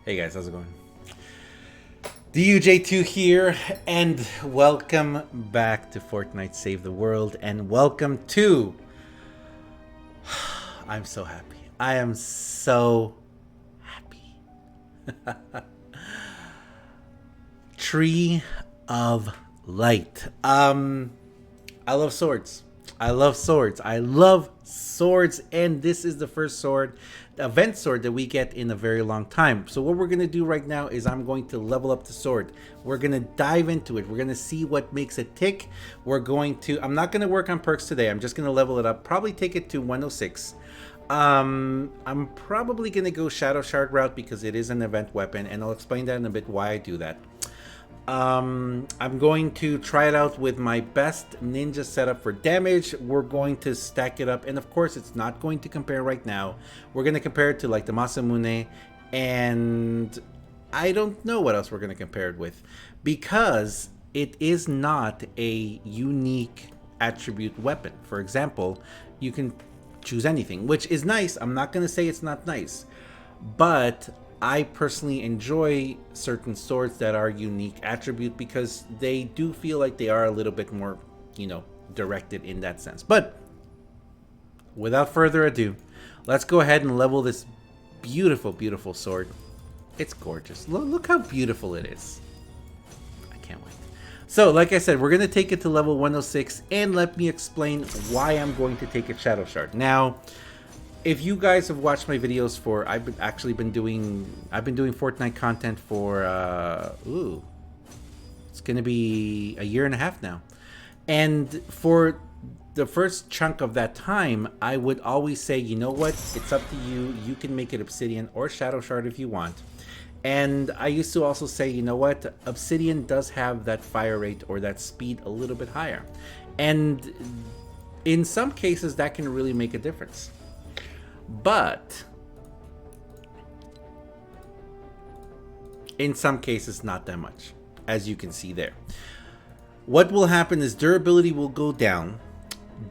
Hey guys, how's it going? DUJ2 here, and welcome back to Fortnite Save the World, and welcome to... I'm so happy. I am so happy. Tree of Light. I love swords. I love swords. I love swords, and this is the first sword, event sword, that we get in a very long time. So what we're going to do right now is I'm going to level up the sword. We're going to dive into it. We're going to see what makes it tick. I'm not going to work on perks today. I'm just going to level it up, probably take it to 106. I'm probably going to go Shadow Shard route because it is an event weapon, and I'll explain that in a bit why I do that. I'm going to try it out with my best ninja setup for damage. We're going to stack it up, and of course it's not going to compare right now. We're going to compare it to like the Masamune, and I don't know what else we're going to compare it with because it is not a unique attribute weapon. For example, you can choose anything, which is nice. I'm not going to say it's not nice, but I personally enjoy certain swords that are unique attribute because they do feel like they are a little bit more, directed in that sense. But without further ado, let's go ahead and level this beautiful, beautiful sword. It's gorgeous. Look how beautiful it is. I can't wait. So, like I said, we're going to take it to level 106, and let me explain why I'm going to take it Shadow Shard. Now, if you guys have watched my videos for, I've been doing Fortnite content for, it's going to be a year and a half now. And for the first chunk of that time, I would always say, you know what, it's up to you. You can make it Obsidian or Shadow Shard if you want. And I used to also say, you know what, Obsidian does have that fire rate or that speed a little bit higher. And in some cases, that can really make a difference. But in some cases, not that much, as you can see there. What will happen is durability will go down.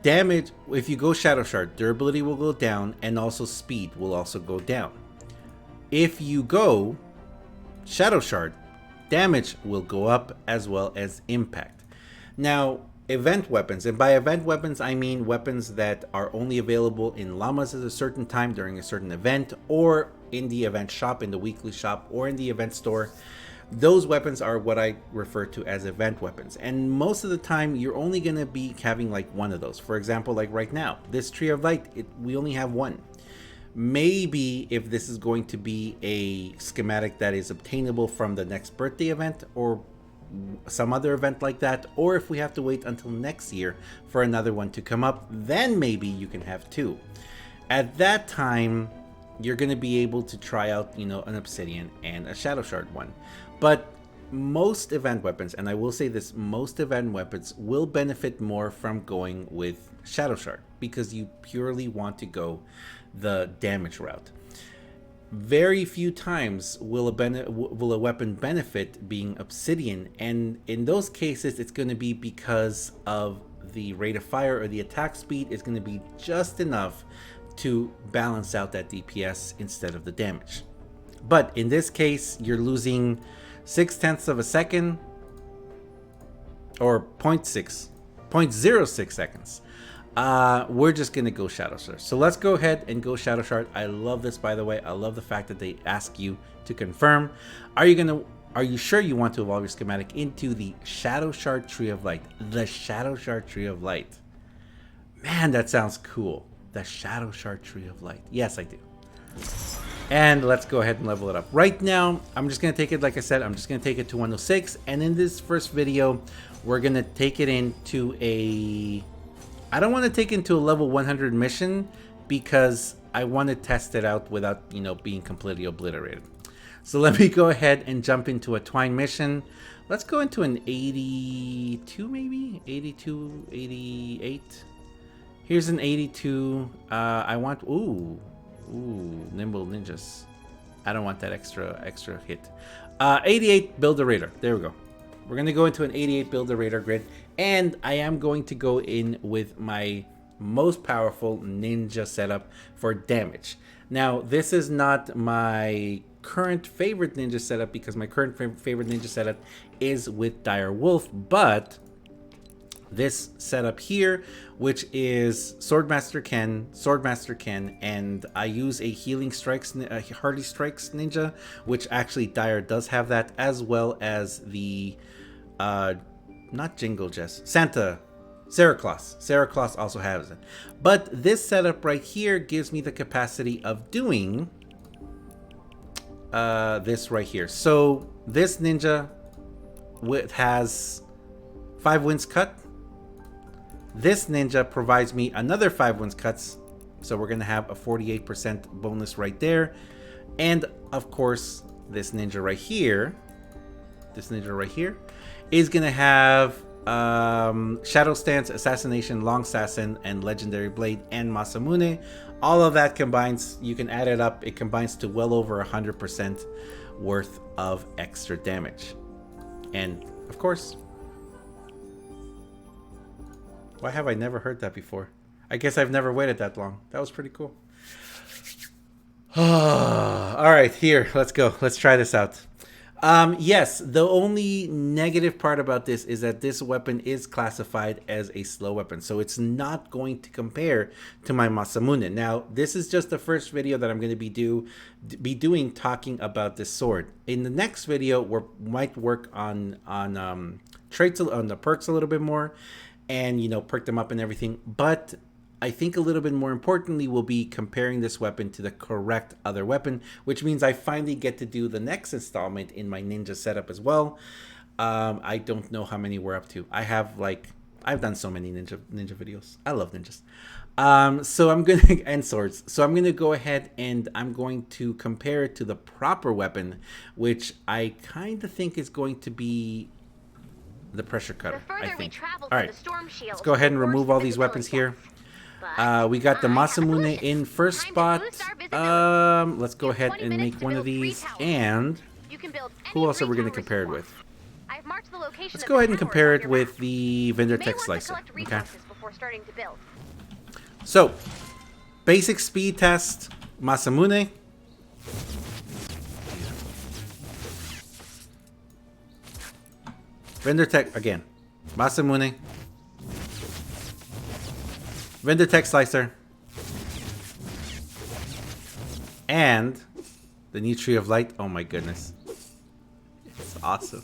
Damage, if you go Shadow Shard, durability will go down, and also speed will also go down. If you go Shadow Shard, damage will go up as well as impact. Now, event weapons, and by event weapons I mean weapons that are only available in llamas at a certain time during a certain event, or in the event shop, in the weekly shop, or in the event store. Those weapons are what I refer to as event weapons, and most of the time you're only going to be having like one of those. For example, like right now, this Tree of Light, we only have one. Maybe if this is going to be a schematic that is obtainable from the next birthday event or some other event like that, or if we have to wait until next year for another one to come up, then maybe you can have two. At that time, you're going to be able to try out, an Obsidian and a Shadow Shard one. But most event weapons, and I will say this, most event weapons will benefit more from going with Shadow Shard because you purely want to go the damage route. Very few times will a weapon benefit being Obsidian, and in those cases it's going to be because of the rate of fire or the attack speed is going to be just enough to balance out that DPS instead of the damage. But in this case, you're losing 0.6 of a second, or 0.06 seconds. We're just gonna go Shadow Shard. So let's go ahead and go Shadow Shard. I love this, by the way. I love the fact that they ask you to confirm. Are you sure you want to evolve your schematic into the Shadow Shard Tree of Light? The Shadow Shard Tree of Light. Man, that sounds cool. The Shadow Shard Tree of Light. Yes, I do. And let's go ahead and level it up. Right now, I'm just gonna take it, like I said, I'm just gonna take it to 106. And in this first video, we're gonna take it into a... I don't want to take it into a level 100 mission because I want to test it out without, being completely obliterated. So let me go ahead and jump into a Twine mission. Let's go into an 82 maybe? 82, 88. Here's an 82. I want, ooh, Nimble Ninjas. I don't want that extra hit. 88 Builder Raider. There we go. We're going to go into an 88 Builder Raider grid. And I am going to go in with my most powerful ninja setup for damage. Now, this is not my current favorite ninja setup because my current favorite ninja setup is with Dire Wolf, but this setup here, which is Swordmaster Ken, and I use a Healing Strikes, Hardy Strikes ninja, which actually Dire does have that, as well as the, not Jingle Jess, Sarah Claus also has it. But this setup right here gives me the capacity of doing this right here. So this ninja has 5 wins cut. This ninja provides me another 5 wins cuts, so we're gonna have a 48% bonus right there. And of course, this ninja right here is gonna have Shadow Stance, Assassination, Long Assassin, and Legendary Blade, and Masamune. All of that combines, you can add it up, it combines to well over 100% worth of extra damage. And of course, why have I never heard that before? I guess I've never waited that long. That was pretty cool. All right, here, let's go. Let's try this out. Yes, the only negative part about this is that this weapon is classified as a slow weapon, so it's not going to compare to my Masamune. Now, this is just the first video that I'm going to be doing talking about this sword. In the next video, we might work on traits, on the perks a little bit more, and perk them up and everything. But I think a little bit more importantly, we'll be comparing this weapon to the correct other weapon, which means I finally get to do the next installment in my ninja setup as well. I don't know how many we're up to. I've done so many ninja videos. I love ninjas. So I'm gonna and swords. So I'm gonna go ahead and I'm going to compare it to the proper weapon, which I kind of think is going to be the pressure cutter, I think. All right, let's go ahead and remove all these weapons here. We got the Masamune in first spot. Let's go ahead and make one of these. And who else are we going to compare it with? Let's go ahead and compare it with the Vendor Tech Slicer. Okay. So, basic speed test, Masamune. Vendor Tech, again, Masamune. Vendor Tech Slicer. And the new Tree of Light. Oh my goodness. It's awesome.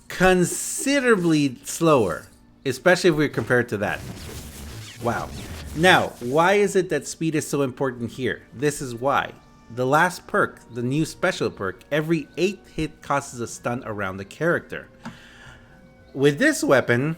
Considerably slower, especially if we compare it to that. Wow. Now, why is it that speed is so important here? This is why. The last perk, the new special perk, every 8 hit causes a stun around the character. With this weapon,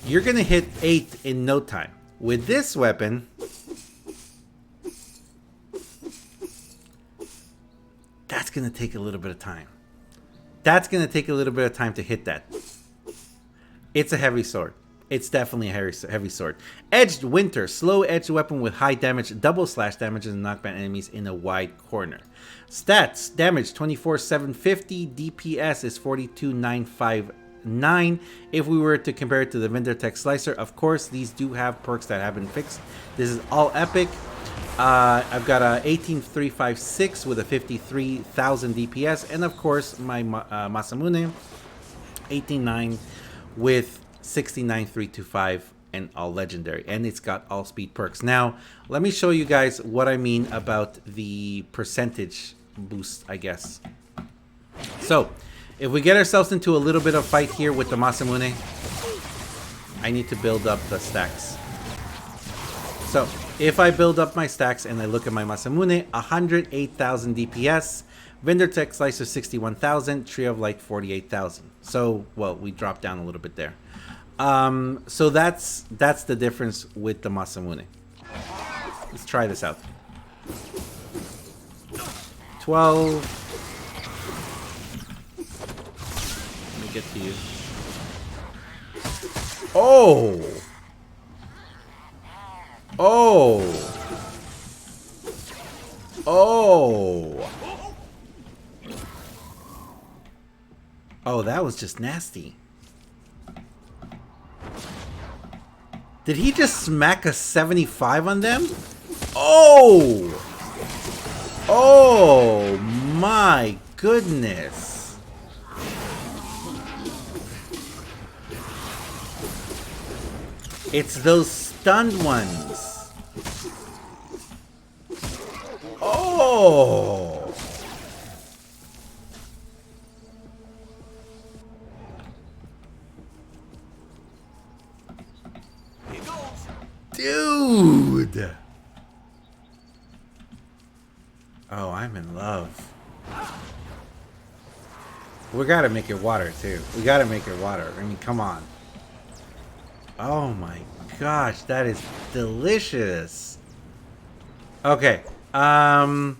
you're going to hit 8 in no time. With this weapon, that's going to take a little bit of time. That's going to take a little bit of time to hit that. It's a heavy sword. It's definitely a heavy sword. Edged Winter, slow edged weapon with high damage, double slash damage and knockback enemies in a wide corner. Stats, damage 24,750, DPS is 42,959. If we were to compare it to the Vendor Tech Slicer, of course, these do have perks that have been fixed. This is all epic. I've got a 18,356 with a 53,000 DPS, and of course my Masamune 18,900 with 69,325 and all legendary, and it's got all speed perks. Now let me show you guys what I mean about the percentage boost, I guess. So if we get ourselves into a little bit of fight here with the Masamune, I need to build up the stacks. So if I build up my stacks and I look at my Masamune, 108,000 DPS, Vendor Tech Slicer 61,000, Tree of Light 48,000. So, well, we dropped down a little bit there. So that's the difference with the Masamune. Let's try this out. 12. Let me get to you. Oh! Oh! Oh! Oh, that was just nasty. Did he just smack a 75 on them? Oh! Oh my goodness. It's those stunned ones. Oh! Dude! Oh, I'm in love. We gotta make it water, too. We gotta make it water. I mean, come on. Oh my gosh, that is delicious. Okay. We're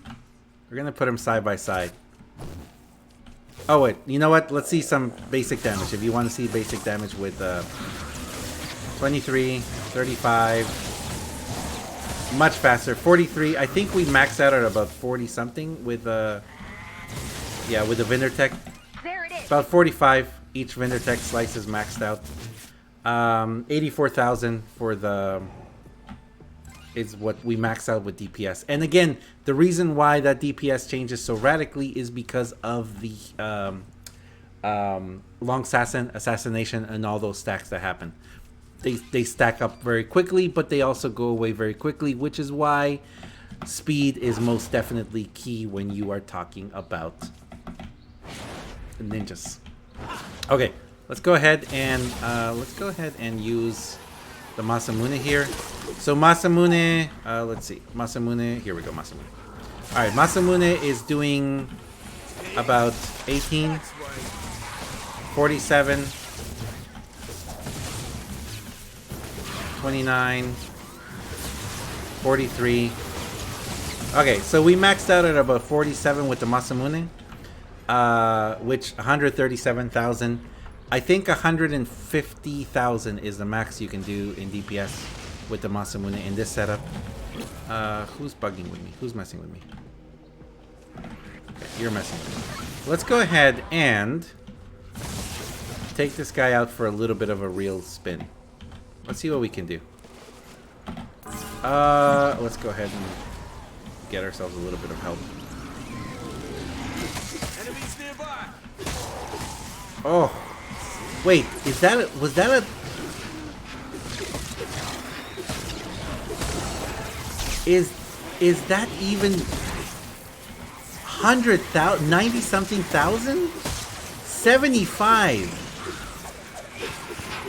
gonna put them side by side. Oh, wait. You know what? Let's see some basic damage. If you want to see basic damage with 23, 35... Much faster. 43. I think we maxed out at about 40 something with yeah, with the vendor tech. There it is. About 45 each vendor tech slice is maxed out. 84,000 for the is what we max out with DPS. And again, the reason why that DPS changes so radically is because of the long assassination and all those stacks that happen. They stack up very quickly, but they also go away very quickly, which is why speed is most definitely key when you are talking about ninjas. Okay, let's go ahead and use the Masamune here. So Masamune, let's see, Masamune. Here we go, Masamune. All right, Masamune is doing about 18, 47. 29, 43. Okay, so we maxed out at about 47 with the Masamune, which 137,000. I think 150,000 is the max you can do in DPS with the Masamune in this setup. Who's bugging with me? Who's messing with me? Okay, you're messing with me. Let's go ahead and take this guy out for a little bit of a real spin. Let's see what we can do. Let's go ahead and get ourselves a little bit of help. Enemies nearby. Oh, wait, was that a? Is that even 100,000, 90 something thousand? 75.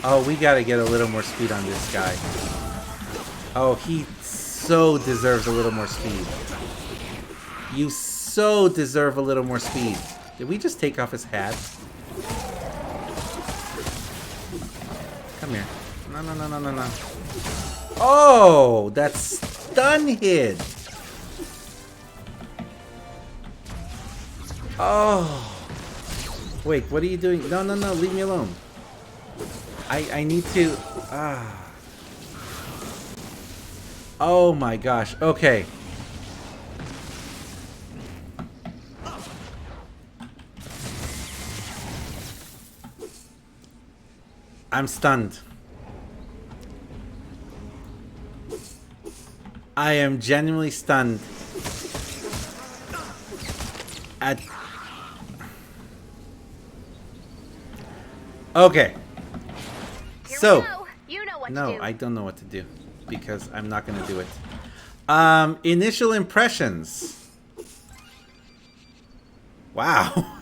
Oh, we gotta get a little more speed on this guy. Oh, he so deserves a little more speed. You so deserve a little more speed. Did we just take off his hat? Come here. No, no, no, no, no, no. Oh, that stun hit. Oh. Wait, what are you doing? No, no, no, leave me alone. I need to... Oh my gosh, okay. I'm stunned. I am genuinely stunned at... Okay. So, you know what no, to do. I don't know what to do because I'm not going to do it. Initial impressions. Wow.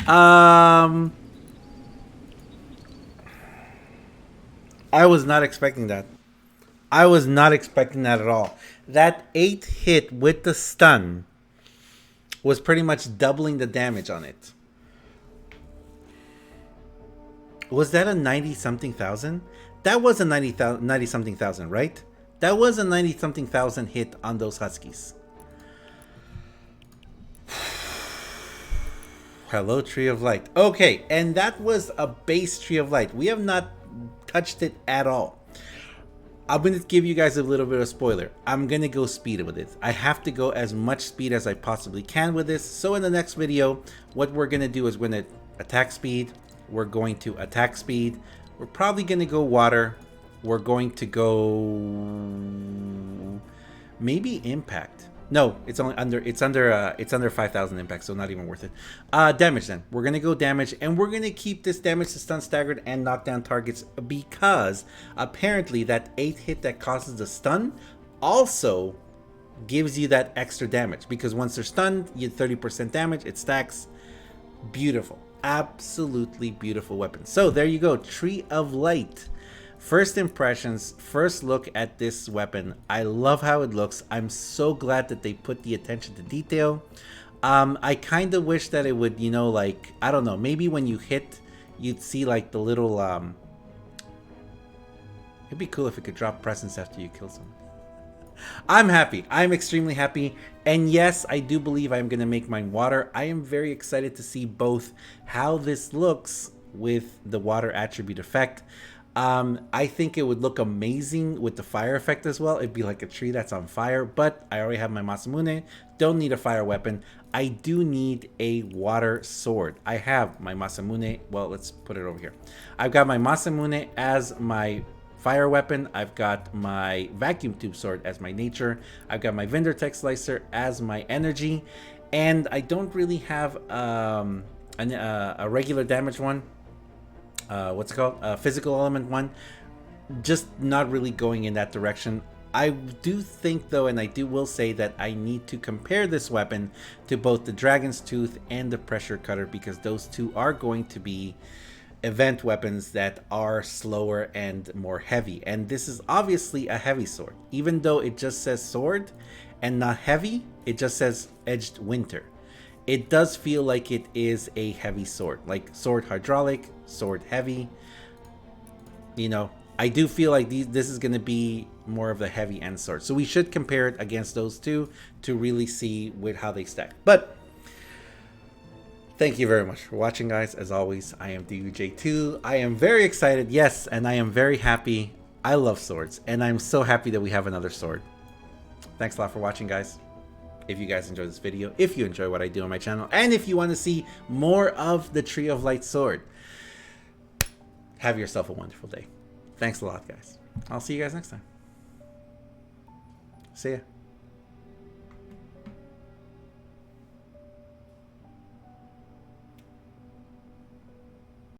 I was not expecting that. I was not expecting that at all. That 8 hit with the stun was pretty much doubling the damage on it. Was that a 90-something thousand? That was a 90-something thousand, right? That was a 90-something thousand hit on those Huskies. Hello, Tree of Light. Okay, and that was a base Tree of Light. We have not touched it at all. I'm going to give you guys a little bit of spoiler. I'm going to go speed with it. I have to go as much speed as I possibly can with this. So in the next video, what we're going to do is we're going to attack speed. We're going to attack speed. We're probably going to go water. we're going to go maybe impact. No, it's only under it's under 5,000 impact, so not even worth it. Damage then. We're gonna go damage, and we're gonna keep this damage to stun, staggered, and knock down targets because apparently that 8 hit that causes the stun also gives you that extra damage, because once they're stunned, you get 30% damage. It stacks. Beautiful, absolutely beautiful weapon. So there you go, Tree of Light. First impressions, first look at this weapon. I love how it looks. I'm so glad that they put the attention to detail. I kind of wish that it would, you know, like, I don't know, maybe when you hit, you'd see like the little, it'd be cool if it could drop presents after you kill someone. I'm happy. I'm extremely happy. And yes, I do believe I'm going to make mine water. I am very excited to see both how this looks with the water attribute effect. I think it would look amazing with the fire effect as well. It'd be like a tree that's on fire, but I already have my Masamune. Don't need a fire weapon. I do need a water sword. I have my Masamune. Well, let's put it over here. I've got my Masamune as my fire weapon. I've got my vacuum tube sword as my nature. I've got my Vindertech slicer as my energy. And I don't really have a regular damage one. What's it called? Physical element one. Just not really going in that direction. I do think though, and I will say that I need to compare this weapon to both the Dragon's Tooth and the Pressure Cutter, because those two are going to be event weapons that are slower and more heavy. And this is obviously a heavy sword. Even though it just says sword and not heavy, it just says edged winter. It does feel like it is a heavy sword, like sword hydraulic, sword heavy. You know, I do feel like this is going to be more of the heavy end sword. So we should compare it against those two to really see how they stack. But thank you very much for watching, guys. As always, I am DUJ2. I am very excited, yes, and I am very happy. I love swords, and I'm so happy that we have another sword. Thanks a lot for watching, guys. If you guys enjoyed this video, if you enjoy what I do on my channel, and if you want to see more of the Tree of Light sword, have yourself a wonderful day. Thanks a lot, guys. I'll see you guys next time. See ya.